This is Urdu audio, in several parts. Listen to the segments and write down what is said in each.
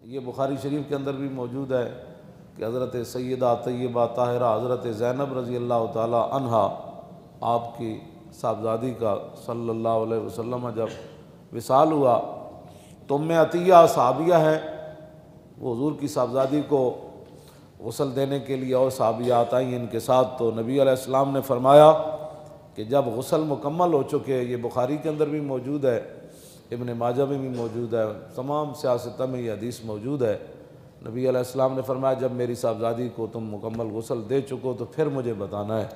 یہ بخاری شریف کے اندر بھی موجود ہے کہ حضرت سیدہ طیبہ طاہرہ حضرت زینب رضی اللہ تعالی عنہا آپ کی صاحبزادی کا صلی اللہ علیہ وسلم جب وصال ہوا تو ام عطیہ صحابیہ ہے، وہ حضور کی صاحبزادی کو غسل دینے کے لیے اور صحابیات آئیں ان کے ساتھ، تو نبی علیہ السلام نے فرمایا کہ جب غسل مکمل ہو چکے، یہ بخاری کے اندر بھی موجود ہے، ابن ماجہ میں بھی موجود ہے، تمام سیاستہ میں یہ حدیث موجود ہے، نبی علیہ السلام نے فرمایا جب میری صاحبزادی کو تم مکمل غسل دے چکو تو پھر مجھے بتانا ہے۔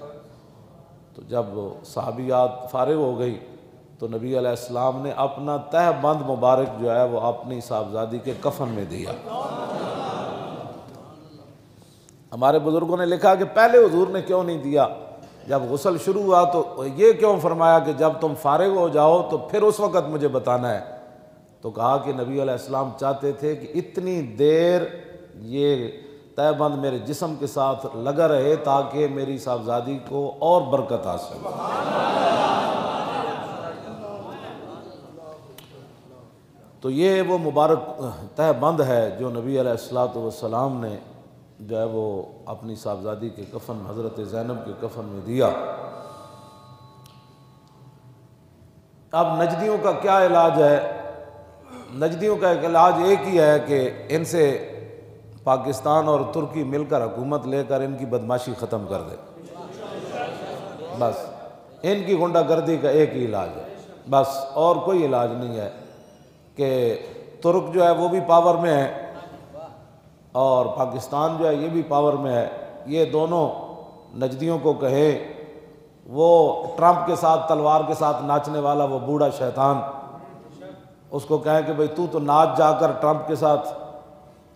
تو جب صحابیات فارغ ہو گئی تو نبی علیہ السلام نے اپنا تہ بند مبارک جو ہے وہ اپنی صاحبزادی کے کفن میں دیا۔ ہمارے بزرگوں نے لکھا کہ پہلے حضور نے کیوں نہیں دیا، جب غسل شروع ہوا تو یہ کیوں فرمایا کہ جب تم فارغ ہو جاؤ تو پھر اس وقت مجھے بتانا ہے؟ تو کہا کہ نبی علیہ السلام چاہتے تھے کہ اتنی دیر یہ تہ بند میرے جسم کے ساتھ لگا رہے تاکہ میری صاحبزادی کو اور برکت حاصل ہو۔ تو یہ وہ مبارک تہ بند ہے جو نبی علیہ السلام نے جو ہے وہ اپنی صاحبزادی کے کفن حضرت زینب کے کفن میں دیا۔ اب نجدیوں کا کیا علاج ہے؟ نجدیوں کا ایک علاج ایک ہی ہے کہ ان سے پاکستان اور ترکی مل کر حکومت لے کر ان کی بدماشی ختم کر دے، بس ان کی غنڈہ گردی کا ایک ہی علاج ہے، بس اور کوئی علاج نہیں ہے کہ ترک جو ہے وہ بھی پاور میں ہے اور پاکستان جو ہے یہ بھی پاور میں ہے، یہ دونوں نجدیوں کو کہیں، وہ ٹرمپ کے ساتھ تلوار کے ساتھ ناچنے والا وہ بوڑھا شیطان، اس کو کہیں کہ بھئی تو ناچ جا کر ٹرمپ کے ساتھ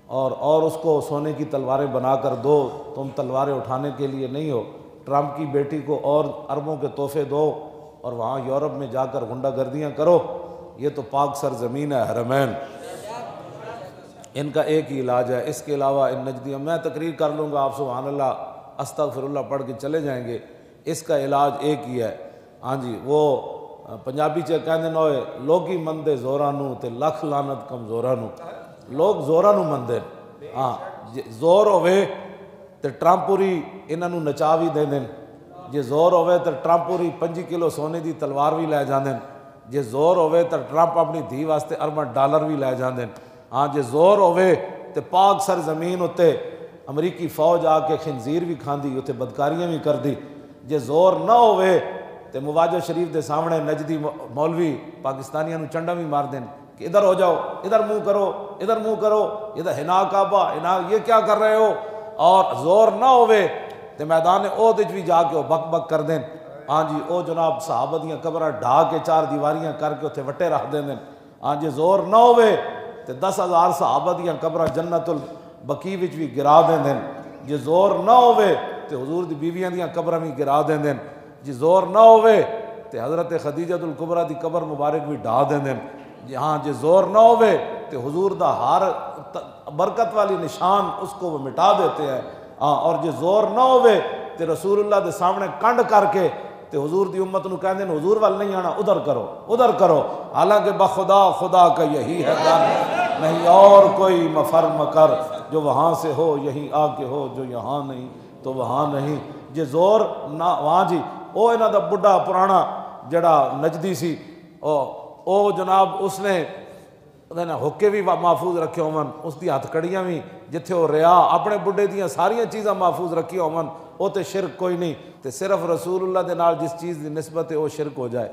اور اس کو سونے کی تلواریں بنا کر دو، تم تلواریں اٹھانے کے لیے نہیں ہو، ٹرمپ کی بیٹی کو اور اربوں کے تحفے دو اور وہاں یورپ میں جا کر غنڈہ گردیاں کرو، یہ تو پاک سرزمین ہے حرمین۔ ان کا ایک ہی علاج ہے، اس کے علاوہ ان نجدیوں میں تقریر کر لوں گا، آپ سبحان اللہ استغفر اللہ پڑھ کے چلے جائیں گے، اس کا علاج ایک ہی ہے۔ ہاں جی، وہ پنجابی چ کہندے نوئے لوگی مندے زوراں نو تے لکھ لعنت کمزوراں نو، لوگ زوراں نو مندے، ہاں زور ہوئے تے ٹرمپ پوری انہاں نو نچا بھی دے دین، جے زور ہوئے تے ٹرمپ پوری 5 کلو سونے دی تلوار بھی لے جاندے، جے زور ہوئے تے ٹرمپ اپنی دھی واسطے ارباں ڈالر بھی لے جاندے، ہاں جے زور ہوئے تے پاک سرزمین اتے امریکی فوج آ کے خنزیر بھی کھاندی، اتے بدکاریاں بھی کر دی، جے زور نہ ہوئے تے مواجہ شریف دے سامنے نجدی مولوی پاکستانیاں نو چنڈا بھی مار دین کہ ادھر ہو جاؤ، ادھر منہ کرو، ادھر منہ کرو، ادھر ہنا کعبہ ہنا، یہ کیا کر رہے ہو؟ اور زور نہ ہوئے تے میدان احد وچ بھی جا کے وہ بک بک کر دین، ہاں جی او جناب صحابہ دیاں قبراں ڈھا کے 4 دیواریاں کر کے اتنے وٹے رکھ دین، ہاں جی زور نہ ہوئے تے 10,000 صحابہ دیاں قبراں جنت البقیع وچ بھی گرا دین، جے زور نہ ہوئے تے حضور دی بیویاں دیاں قبراں بھی گرا دین، جی زور نہ ہوئے تے حضرت خدیجہ الکبریٰ دی قبر مبارک بھی ڈھا دین، جی ہاں جے زور نہ ہوئے تے حضور دا ہر برکت والی نشان اس کو وہ مٹا دیتے ہیں، ہاں اور جے زور نہ ہوئے تے رسول اللہ دے سامنے کنڈ کر کے تے حضور دی امت نو کہندے ہیں حضور وال نہیں آنا، ادھر کرو ادھر کرو، حالانکہ بخدا خدا کا یہی ہے جان، نہیں اور کوئی مفر مکر، جو وہاں سے ہو یہیں آ کے ہو، جو یہاں نہیں تو وہاں نہیں، جے زور نہ وہاں جی او انہاں دا بڑھا پرانا جڑا نجدی سی او جناب اس نے حکے بھی محفوظ رکھے ہون، اس دی ہتھ کڑیاں بھی جتھے وہ ریا اپنے بڈھے دیاں ساریاں چیزاں محفوظ رکھی ہون، او تے شرک کوئی نہیں، تے صرف رسول اللہ دے نال جس چیز دی نسبت ہے وہ شرک ہو جائے۔